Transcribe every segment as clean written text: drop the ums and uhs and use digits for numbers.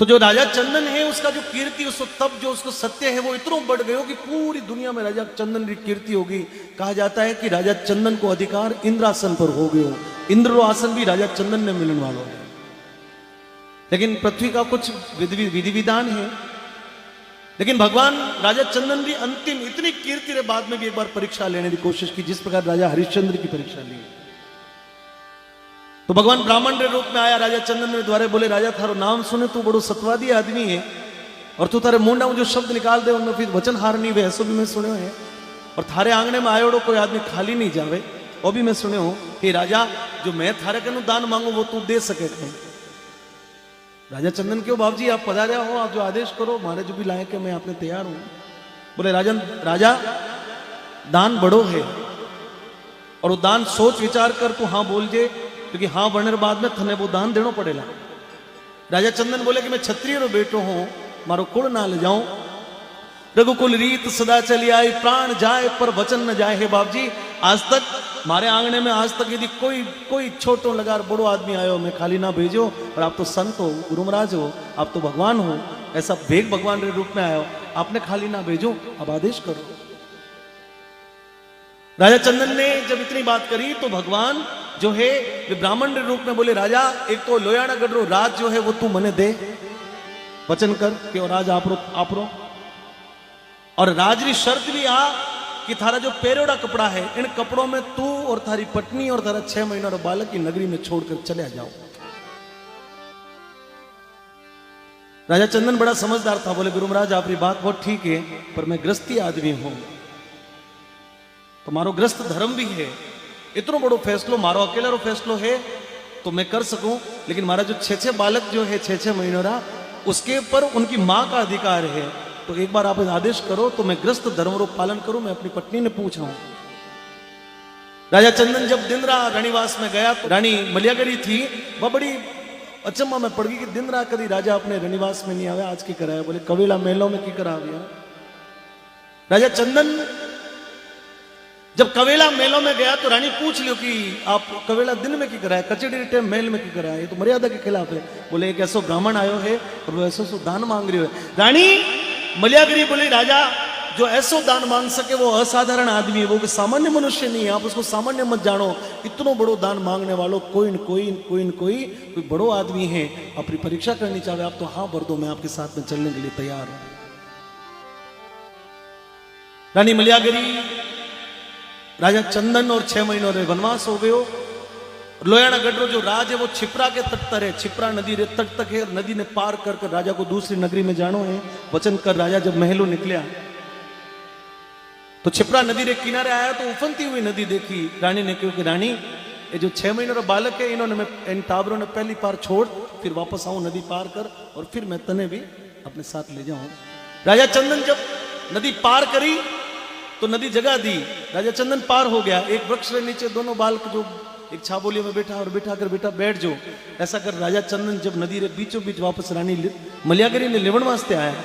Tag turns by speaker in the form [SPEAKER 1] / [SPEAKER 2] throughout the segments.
[SPEAKER 1] तो जो राजा चंदन है उसका जो कीर्ति उसको तब जो उसको सत्य है वो इतना बढ़ गयो कि पूरी दुनिया में राजा चंदन की कीर्ति होगी। कहा जाता है कि राजा चंदन को अधिकार इंद्रासन पर हो गयो, इंद्र आसन भी राजा चंदन ने मिलने वालों है। लेकिन पृथ्वी का कुछ विधि विधान है। लेकिन भगवान राजा चंदन की अंतिम इतनी कीर्ति के बाद में भी एक बार परीक्षा लेने की कोशिश की, जिस प्रकार राजा हरिश्चंद्र की परीक्षा ली। तो भगवान ब्राह्मण के रूप में आया राजा चंदन ने द्वारे, बोले राजा थारो नाम सुने तू बड़ो सतवादी आदमी है और तू थारे मुंडा में जो शब्द निकाल दे उनमें फिर वचन हार नहीं वे, ऐसा भी मैं सुने है। और थारे आंगने में आयोड़ो कोई आदमी खाली नहीं जावे, वो भी मैं सुने हूं कि राजा जो मैं थारे कनु दान मांगू वो तू दे सके। राजा चंदन क्यों बाबू जी आप पधारे हो, आप जो आदेश करो, मारे जो भी लायक है मैं आपने तैयार हूं। बोले राजा दान बड़ो है और वो दान सोच विचार कर तू हाँ बोल जे, क्योंकि हाँ बढ़ने के बाद में थने वो दान देना पड़ेगा। राजा चंदन बोले कि मैं क्षत्रिय रो बेटो हूं, मारो कुल ना ले जाऊं, रघुकुल रीत सदा चली आई, प्राण जाए पर वचन न जाए। हे बाप जी आज तक मारे आंगने में आज तक यदि कोई छोटो लगा बड़ो आदमी आयो मैं खाली ना भेजो, और आप तो संत हो, गुरु महाराज हो, आप तो भगवान हो, ऐसा वेग भगवान के रूप में आयो, आपने खाली ना भेजो, अब आदेश करो। राजा चंदन ने जब इतनी बात करी तो भगवान जो है वे ब्राह्मण के रूप में बोले राजा एक तो लोयाना गढ़ राज जो है वो तू मने दे, वचन कर कि और राज आप रो। और राजरी शर्त भी आ कि थारा जो पेरोड़ा कपड़ा है इन कपड़ों में तू और थारी पत्नी और थारा 6 महीना और बालक की नगरी में छोड़कर चले जाओ। राजा चंदन बड़ा समझदार था, बोले गुरु महाराज आपकी बात बहुत ठीक है, पर मैं गृहस्थी आदमी हूं, तो मारो गृहस्थ धर्म भी है, इतना बड़ो फैसलो मारो अकेला रो फैसलो है तो मैं कर सकूं, लेकिन मारा जो 6 बालक जो है 6 महीनों उसके ऊपर उनकी मां का अधिकार है, तो एक बार आप आदेश करो तो मैं गृहस्थ धर्म रो पालन करूं। मैं अपनी पत्नी ने पूछा हूं। राजा चंदन जब दिनरा रानीवास में गया तो रानी मलियागरी थी, वह बड़ी अचंबा में पड़ गई कि दिनरा कभी राजा अपने रानीवास में नहीं आया, आज की कराया। बोले कवेला मेलों में की करा गया। राजा चंदन जब कवेला मेलों में गया तो रानी पूछ लियो कि आप कवेला दिन में की कराया, कचेड़ी टाइम मेल में की कराया, ये तो मर्यादा के खिलाफ है। बोले एक ऐसा ब्राह्मण आयो है और वो ऐसा दान मांग रही है। रानी मलियागरी बोली राजा जो ऐसो दान मांग सके वो असाधारण आदमी है, वो कोई सामान्य मनुष्य नहीं है, आप उसको सामान्य मत जानो, इतना बड़ो दान मांगने वालों कोई बड़ो आदमी है, अपनी परीक्षा करनी चाहे आप तो हाँ भर दो, मैं आपके साथ में चलने के लिए तैयार हूं। रानी मलियागरी राजा चंदन और 6 महीनों रे वनवास हो गयो। लोयाना गढ़ जो राज है वो छिपरा के तट तर है, छिपरा नदी रे तट तक है, और नदी ने पार कर राजा को दूसरी नगरी में जानो है। वचन कर राजा जब महलों निकलिया तो छिपरा नदी रे किनारे आया तो उफनती हुई नदी देखी। रानी ने कहा कि रानी ये जो 6 महीनों का बालक है इन्होंने मैं इन टाबरों ने पहली पार छोड़ फिर वापस आऊं, नदी पार कर और फिर मैं तने भी अपने साथ ले जाऊं। राजा चंदन जब नदी पार करी तो नदी जगह दी, राजा चंदन पार हो गया। एक वृक्ष के नीचे दोनों बालक जो एक छाबोलियों में बैठा और बैठा कर बेटा बैठ जो, ऐसा कर राजा चंदन जब नदी रे बीचों बीच वापस रानी मलियागरी ने लेवन वास्ते आया,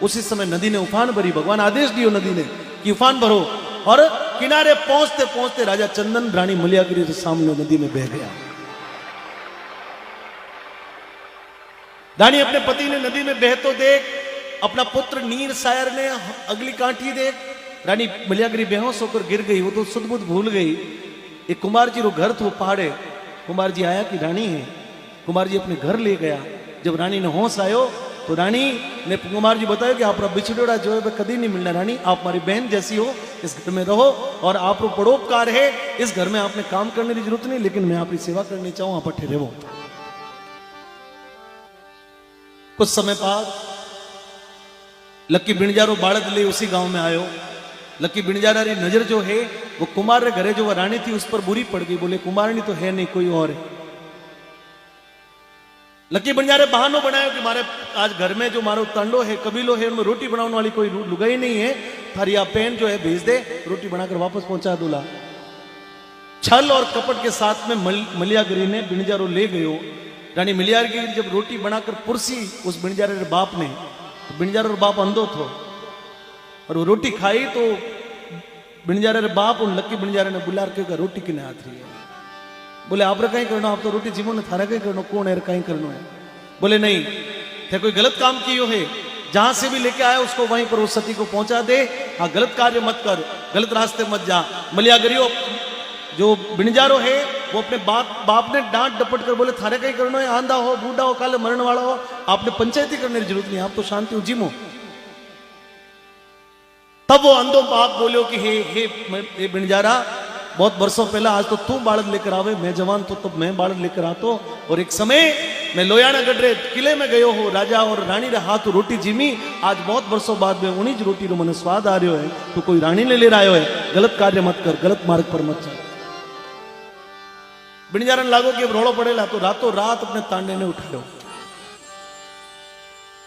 [SPEAKER 1] उसी समय नदी ने उफान भरी। भगवान आदेश दियो नदी ने कि उफान भरो, और किनारे पहुंचते पहुंचते राजा चंदन रानी मलियागरी के सामने नदी में बह गया। रानी अपने पति ने नदी में बहतो देख, अपना पुत्र नीर सायर ने अगली काठी देख, रानी मलियागरी बेहोश होकर गिर गई, वो तो सुध-बुध भूल गई। एक कुमार जी रो घर तो पहाड़े, कुमार जी आया कि रानी है, कुमार जी अपने घर ले गया। जब रानी ने होश आयो तो रानी ने कुमार जी बताया कि आप बिछड़ोड़ा जो है कभी नहीं मिलना, रानी आप हमारी बहन जैसी हो, इस घर में रहो और आप परोपकार है, इस घर में आपने काम करने की जरूरत नहीं, लेकिन मैं आपकी सेवा करनी चाहूं, आप ठहरे रहो। कुछ समय बाद लक्की बिणजारो बाड़द ले उसी गांव में आयो। लक्की बिणजारा री नजर जो है वो कुमार रे घरे जो वो रानी थी उस पर बुरी पड़ गई। बोले कुमारनी तो है नहीं, कोई और है। लक्की बिणजारे बहानो बनाया कि मारे आज घर में जो मारो तंडो है, कबीलो है, उनमें रोटी बनाने वाली कोई लुगाई नहीं है, थारी आप पेन जो है भेज दे, रोटी बनाकर वापस पहुंचा दूल्हा। छल और कपट के साथ में मलियागरी ने बिणजारो ले गयो। रानी मलियागरी जब रोटी बनाकर पुरसी उस बिणजारे रे बाप ने, तो बिणजारे रे बाप अंधो थो और वो रोटी खाई तो बिणजारे रे बाप उन लक्की बिणजारे ने बुला के रोटी किने हाथ रही है। बोले आप कहीं करना, आप तो रोटी जीवो ने थारा कहीं करना, कौन है कहीं करना है। बोले नहीं, थे कोई गलत काम कियो है, जहां से भी लेके आया उसको वहीं पर उस सती को पहुंचा दे। हाँ, गलत कार्य मत कर, गलत रास्ते मत जा। मलियागरियो जो बिणजारो है वो अपने बाप ने डांट डपट कर बोले थारे कहीं करना है, आंधा हो बूढ़ा हो काले मरण वाला हो, आपने पंचायती करने की जरूरत नहीं, आप तो शांति उजीमो। तब वो अंधो बाप बोलो कि हे बिणजारा, बहुत वर्षों पहला आज तो तू बालक लेकर आवे, मैं जवान तो तब मैं बालक लेकर आतो। और एक समय मैं लोयाना गढ़रे किले में गयो हो, राजा और रानी रे हाथ रोटी जीमी, आज बहुत वर्षों बाद में उन्हीं रोटी रो मने स्वाद आ रहा है। तू कोई रानी ने ले आयो है, गलत कार्य मत कर, गलत मार्ग पर मत चल। बिणजारन लागो कि रोड़ो पड़ेला तो रातों रात अपने तांडे ने उठायो।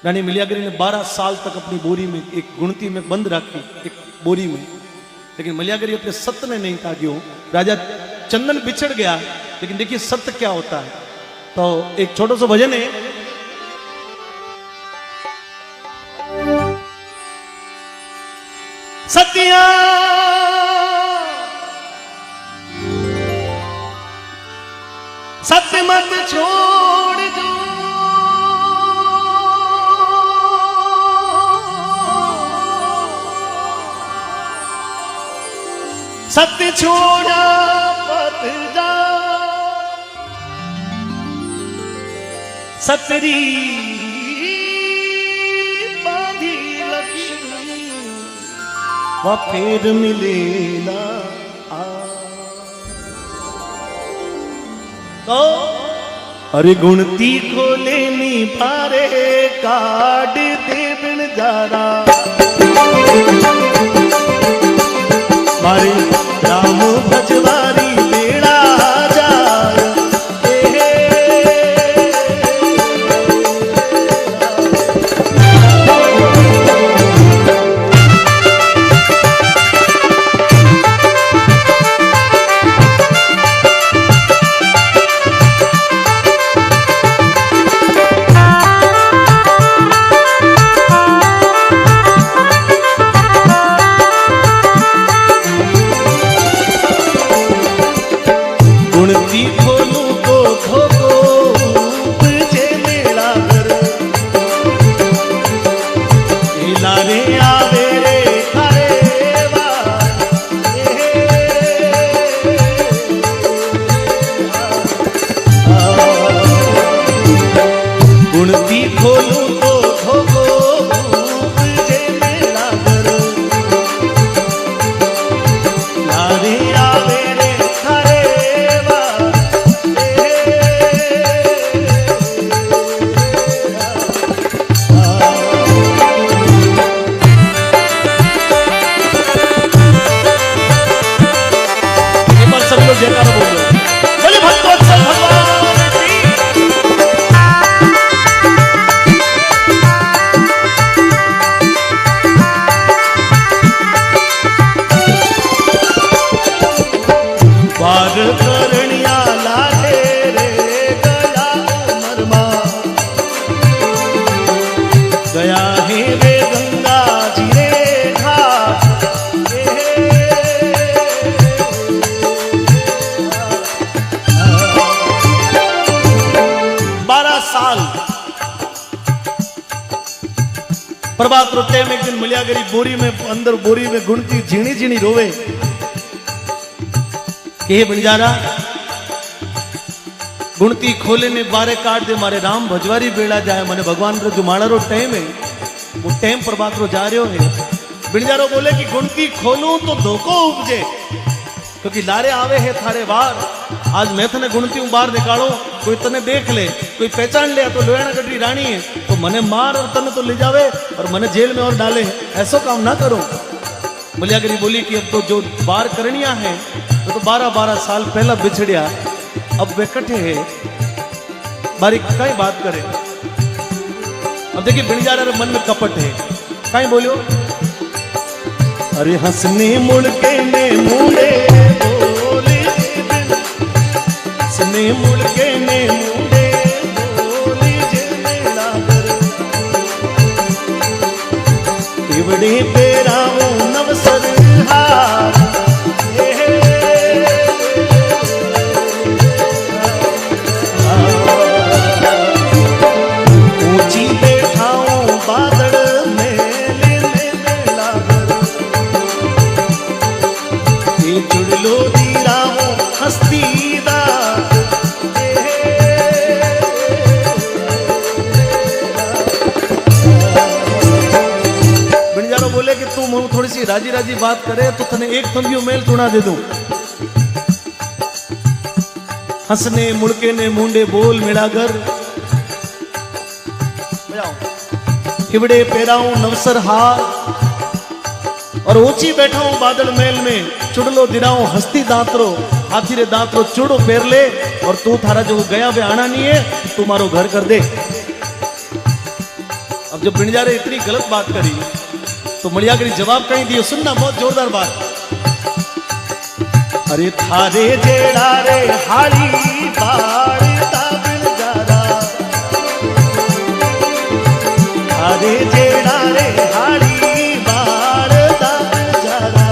[SPEAKER 1] रानी मलियागरी ने 12 साल तक अपनी बोरी में एक गुणती में बंद रखी, एक बोरी में, लेकिन मलियागरी अपने सत्य ने नहीं त्याग्यो। राजा चंदन बिछड़ गया, लेकिन देखिए सत्य क्या होता है। तो एक छोटा सा भजन है, सतिया सत्य मत छोड़ दो, सत्य छोड़ा पत जा, सतरी बांधी लक्ष्मी वह फिर मिलेला। तो अरे गुणती खोले नी पारे काट दे बिणजारा, मारे राम भजवारी बेड़ा जाए। प्रभात रोटे में एक दिन मलियागरी बोरी में अंदर बोरी में गुणती झीणी झीणी रोवे कि हे बिणजारा, गुणती खोले ने बारे काट दे, मारे राम भजवारी बेड़ा जाए, मने भगवान रो जो माड़ा रो टाइम है वो टाइम प्रभात रो जा रहे है। बिणजारो बोले कि गुणती खोलूं तो धोखो उपजे, क्योंकि लारे आवे है थारे बार। आज मैं तने गुणती बाहर निकालो, कोई तने देख ले, कोई पहचान ले तो लोयाना गढ़री रानी है तो मने मार और तने तो ले जावे और मने जेल में और डाले, ऐसा काम ना करो। मलियागरी बोली कि अब तो जो बार करनिया है तो 12-12 साल पहला बिछड़िया, अब वे कटे है, बारी कई बात करे। अब देखिए बिणजारा मन में कपट है, कहीं बोलियो अरे हंसने मुड़के ने मुड़े बोले, हंसने मुड़के ने मुड़े बोले जे लागर, इवड़े पेराओ नवसर हार, ऊंची मैं थोड़ी सी राजी राजी बात करे तो तने एक थंबियो मेल चुना दे दूं। हंसने मुड़के ने मुंडे बोल मेरा घर हिवड़े पेराऊं नवसर हार और ऊंची बैठा हूं बादल मेल में चुड़लो दिराऊं हस्ती दांतरो हाथी रे दांतरो चूड़ो फेर ले और तू थारा जो गया वे आना नहीं है तू मारो घर कर दे। अब जब बिणजारे इतनी गलत बात करी तो मड़ियागरी जवाब कहीं दियो, सुनना बहुत जोरदार बात। अरे थारे जेड़ा रे हाड़ी बाड़ता बिणजारा, थारे जेड़ा रे हाड़ी बाड़ता बिणजारा,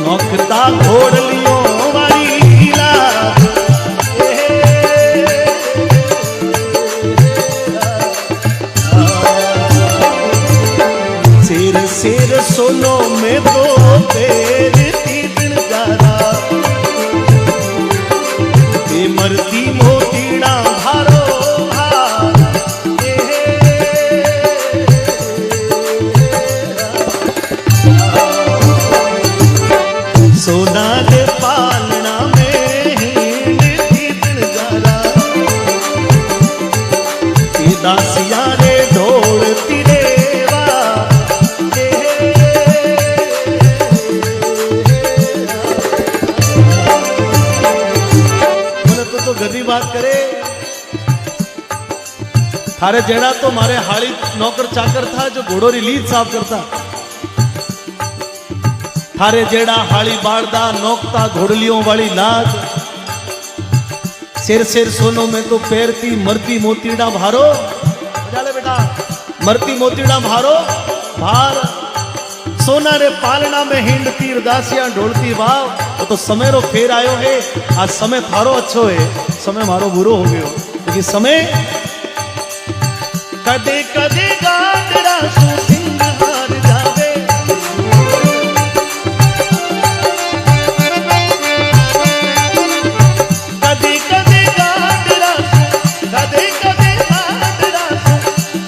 [SPEAKER 1] नौकता घोड़ लियो वाली लाज, शेर शेर सोनो में तो तेरी बिणजारा, ये मरती मोतीड़ा भारो भार, सोना दे पालना में हिंडती बिणजारा, ये दासिया रे ढोलती रे गद्दी बात करे। थारे जेड़ा तो मारे हाड़ी नौकर चाकर था जो घोड़ों री लीद साफ करता, थारे जेड़ा हाड़ी बाड़दा नौकता घोड़लियों वाली लाज, शेर शेर सोनों में तो पैरती मरती मोतीड़ा भारो, बजा ले बेटा, मरती मोतीड़ा भारो भार, सोना रे पालना में हिंड तीर दासियां ढोलती वाव। वो तो समय रो फेर आयो है, आज समय थारो अच्छो है, समय मारो बुरो हो गयो, क्योंकि समय कदे कदे गाडरा सु सिंगार जावे, कदे कदे गाडरा कदे कदे गाडरा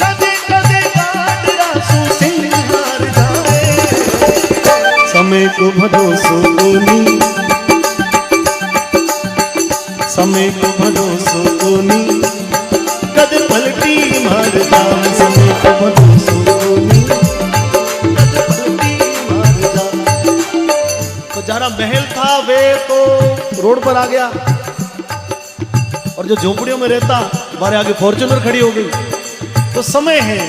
[SPEAKER 1] कदे कदे गाडरा सु सिंगार जावे, समय को भरोसो कोनी, समय को भरोसो कोनी, कद पलटी मार जाम, समय को भरोसो कोनी, कद पलटी मार जाम। तो जरा महल था वे तो रोड पर आ गया और जो झोपड़ियों में रहता हमारे आगे फॉर्च्यूनर खड़ी हो गई। तो समय है,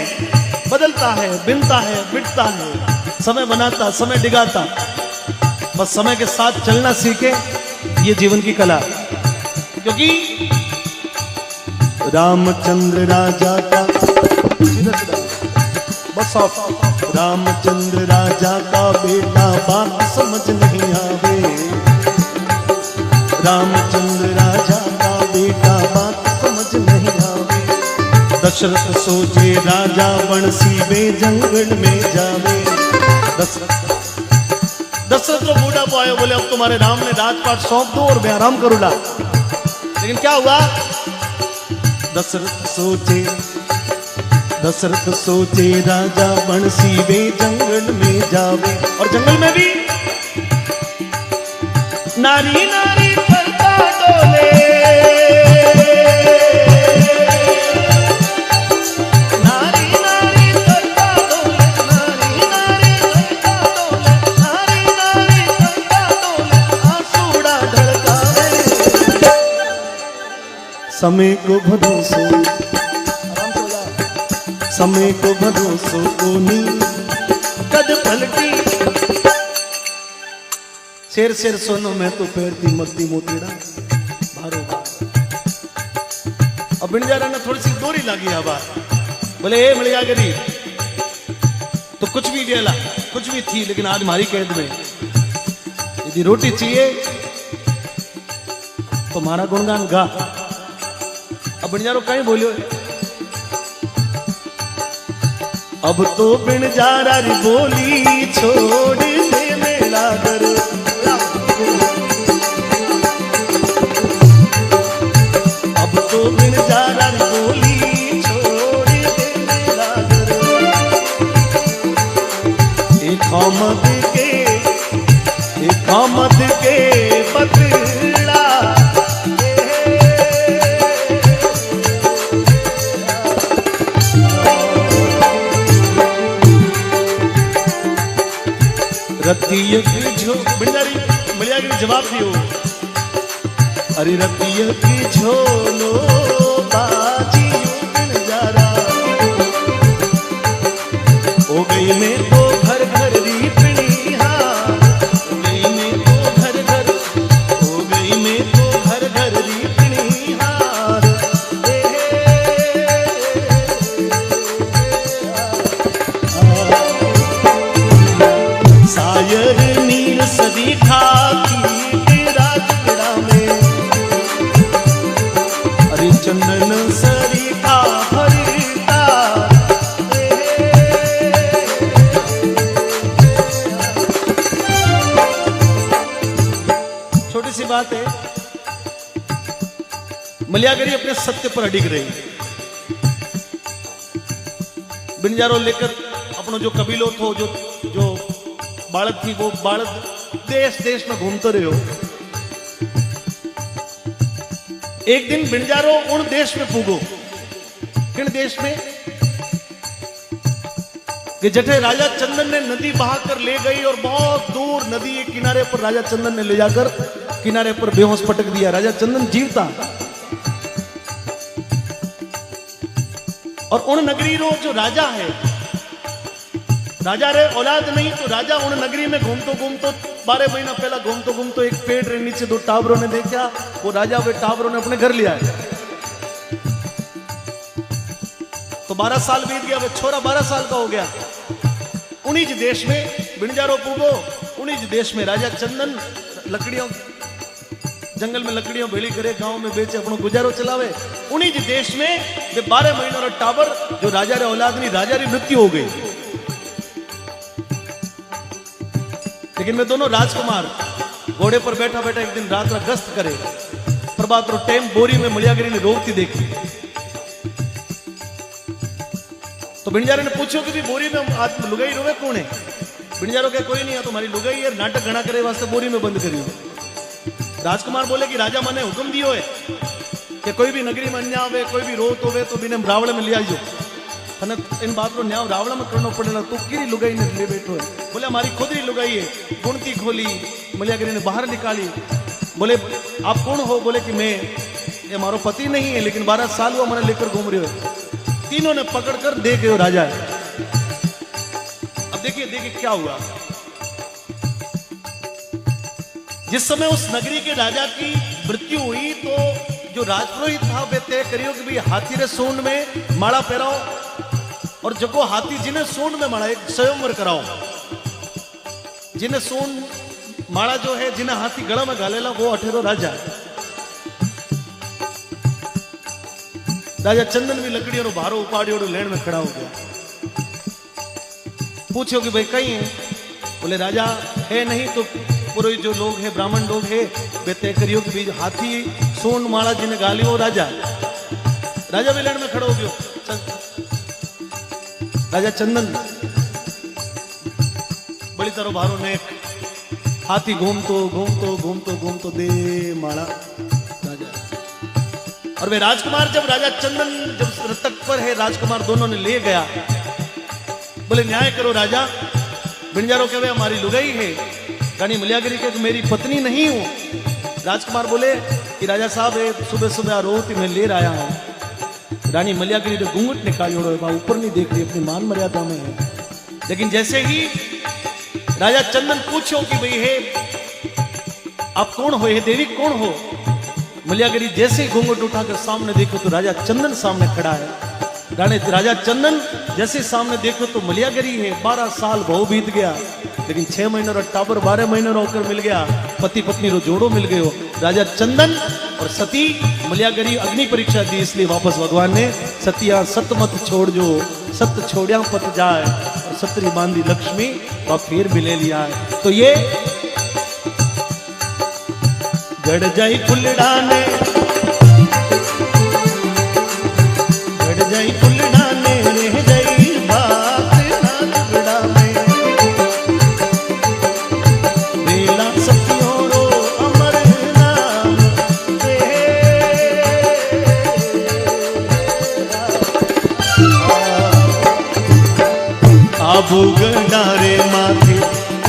[SPEAKER 1] बदलता है, बिनता है, मिटता है, समय बनाता, समय डिगाता, बस समय के साथ चलना सीखे, ये जीवन की कला। क्योंकि रामचंद्र राजा का बस रामचंद्र राजा का बेटा बात समझ नहीं आवे, रामचंद्र राजा का बेटा बात समझ नहीं आवे, दशरथ सोचे राजा बंसी बे जंगल में जावे, दशरथ तो बूढ़ा पायो, बोले अब तुम्हारे राम ने राजपाट सौंप दो और मैं आराम करूंगा। लेकिन क्या हुआ, दशरथ सोचे राजा बंसी वे जंगल में जावे, और जंगल में भी नारी नारी करता डोले, नारी नारी करता डोले, नारी नारी करता डोले, नारी नारी करता डोले, आंसूड़ा ढलकावे, समय को भरोसो, समय को भरोसो कोनी, कद पलटी, शेर शेर सोनो में तो पैरती मरती मोतीड़ा भारो भार। अब बिणजारा ने थोड़ी सी दूरी लगी आवाज, बोले ए मड़ियागरी तो कुछ भी डेला कुछ भी थी, लेकिन आज हमारी कैद में, यदि रोटी चाहिए तो हमारा गुणगान गा। अब बिणजारो कहीं बोलियो, अब तो बिणजारा री बोली छोड़ दे मेला घर, अब तो बिणजारा री बोली छोड़ दे मेला घर, आमद के बदला रतियक झो बिंदारी मिलिया के जवाब दियो। अरे रतियक झोलो बाजी बिंजारा हो गई में तो घर घर रीपणी हार हो गई में तो घर घर हो गई में तो घर घर रीपणी हार सायर नीर सदी खाकी राजगढ़ा में अरे चंदन सरी का भरता छोटी सी बात है। मलियागरी अपने सत्य पर अडिग रही। बिंजारो लेकर अपनो जो कबीलो थो जो बालक थी वो बालक देश देश में घूमते रहो। एक दिन बिंजारो उन देश में पूगो। किन देश में कि जठे राजा चंदन ने नदी बहाकर ले गई और बहुत दूर नदी के किनारे पर राजा चंदन ने ले जाकर किनारे पर बेहोश पटक दिया। राजा चंदन जीवता और उन नगरी रो जो राजा है, राजा रे औलाद नहीं तो राजा उन नगरी में घूमतो 12 महीना पहला घूमतो एक पेड़ रे नीचे 2 टावरों ने देखा। वो राजा वे टावरों ने अपने घर लिया है। तो 12 साल बीत गया। वे छोरा 12 साल का हो गया। उन्हीं देश में बिंजारो पूगो। उन्हीं देश में राजा चंदन लकड़ियों जंगल में लकड़ियों भेली करे गांव में बेचे अपनो गुजारो चलावे। उन्हीं देश में वे 12 महीनों रा टावर जो राजा रे औलाद नहीं राजा री मृत्यु हो गई। लेकिन वे दोनों राजकुमार घोड़े पर बैठा बैठा एक दिन रात गश्त करे। प्रभात रो टाइम बोरी में मलियागरी ने रोकती देखी। तो बिंजारे ने पूछो कि भी बोरी में आज लुगाई रोवे कौन है? बिंजारो के कोई नहीं है, तुम्हारी लुगाई है, नाटक घना करे वास्ते बोरी में बंद करी। राजकुमार बोले कि राजा मने हुक्म दियो है कि कोई भी नगरी में अन्या आवे कोई भी रोत होवे तो बिने रावण में ले आइयो। इन बात को न्याय रावण में करना पड़ेगा। तो की लुगाई ने ले बैठो है? बोले हमारी खुद ही लुगाई है। गुणती खोली, मलियागरी ने बाहर निकाली। बोले आप कौन हो? बोले कि मैं ये हमारो पति नहीं है लेकिन 12 साल हुआ मैंने लेकर घूम रहे हो। तीनों ने पकड़कर दे गए राजा है। अब देखिए क्या हुआ। जिस समय उस नगरी के राजा की मृत्यु हुई तो जो राजपुरोहित था वे तय करियो कि भाई हाथी रे सूंड में माला पहराओ और जगो हाथी जिन्हें सूंड में माला एक स्वयंवर कराओ। जिन्हें सूंड माला जो है जिन्हें हाथी गला में घालेला वो अठेरो राजा। राजा चंदन भी लकड़ियों रो भारो उपाड़ियों लेन में खड़ा हो गया। पूछो कि भाई कहीं है? बोले राजा है नहीं तो पुरोहित जो लोग है ब्राह्मण लोग है वे तय करियो कि भाई हाथी सूंड माला जिन्हें गाली वो राजा। राजा भी लेन में खड़ा हो गयो। राजा चंदन बड़ी तरह भारो नेक हाथी घूमतो दे माला राजा। और वे राजकुमार जब राजा चंदन जब तक पर है राजकुमार दोनों ने ले गया। बोले न्याय करो राजा। बिंजारो कहे हमारी लुगाई है। रानी मलियागरी के मेरी पत्नी नहीं हूं। राजकुमार बोले कि राजा साहब सुबह सुबह रोती मैं ले आया हूं। रानी मलियागरी ने घूंघट निकाली ऊपर नहीं देख रही अपनी मान मर्यादा में है। लेकिन जैसे ही राजा चंदन पूछो कि भाई हे आप कौन हो? हे देवी कौन हो? मलियागरी जैसे ही घूंघट उठाकर सामने देखो तो राजा चंदन सामने खड़ा है। राजा चंदन जैसे सामने देखो तो मलियागरी है। 12 साल बहु बीत गया लेकिन 6 महीनों का टाबर 12 महीनों होकर मिल गया। पति पत्नी रो जोड़ो मिल गयो। राजा चंदन और सती मलियागरी अग्नि परीक्षा दी इसलिए वापस भगवान ने सतिया सत मत छोड़ जो सत छोड़िया पत जाए और सतरी बांधी लक्ष्मी वह फिर भी ले लिया है। तो ये गड़ जाई फुलड़ाने गड़ जाई फुलड़ाने रह जाई बात ना झगड़ा में बेला सती आबू गडारे माथे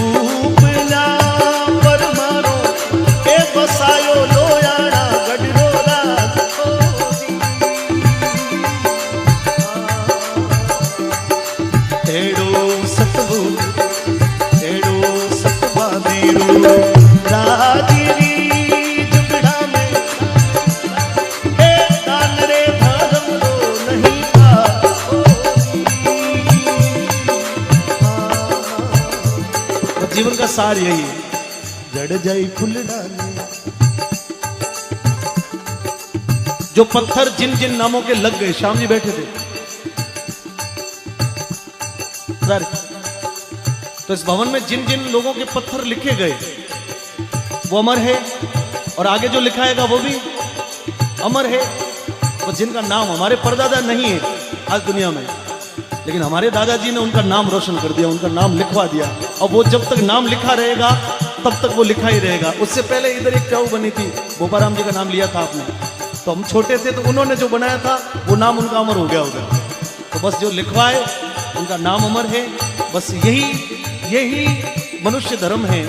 [SPEAKER 1] उपला पर मारो ए बसायो लोयाणा गडरो रात तेड़ो सतबू तेड़ो सतबा देरो राजरी जुगड़ा में ए दान रे धर्म रो नहीं जीवन का सार यही है। जड़ जाई फुल डाले जो पत्थर जिन जिन नामों के लग गए, श्याम जी बैठे थे सर, तो इस भवन में जिन जिन लोगों के पत्थर लिखे गए वो अमर है, और आगे जो लिखाएगा वो भी अमर है। और जिनका नाम हमारे परदादा नहीं है आज दुनिया में, लेकिन हमारे दादाजी ने उनका नाम रोशन कर दिया, उनका नाम लिखवा दिया, और वो जब तक नाम लिखा रहेगा तब तक वो लिखा ही रहेगा। उससे पहले इधर एक चाऊ बनी थी, बोपाराम जी का नाम लिया था आपने, तो हम छोटे थे तो उन्होंने जो बनाया था वो नाम उनका अमर हो गया होगा। तो बस जो लिखवाए उनका नाम अमर है, बस यही मनुष्य धर्म है।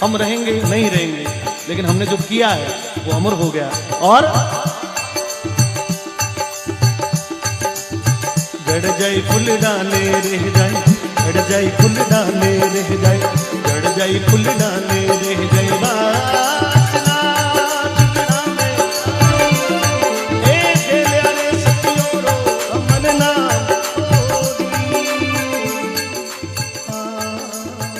[SPEAKER 1] हम रहेंगे नहीं रहेंगे, लेकिन हमने जो किया है वो अमर हो गया। और गड़ जाई फुल डाले रह जाए, गड़ जाई फुल डाले रह जाए, गड़ जाई फुल डाले रह जाए।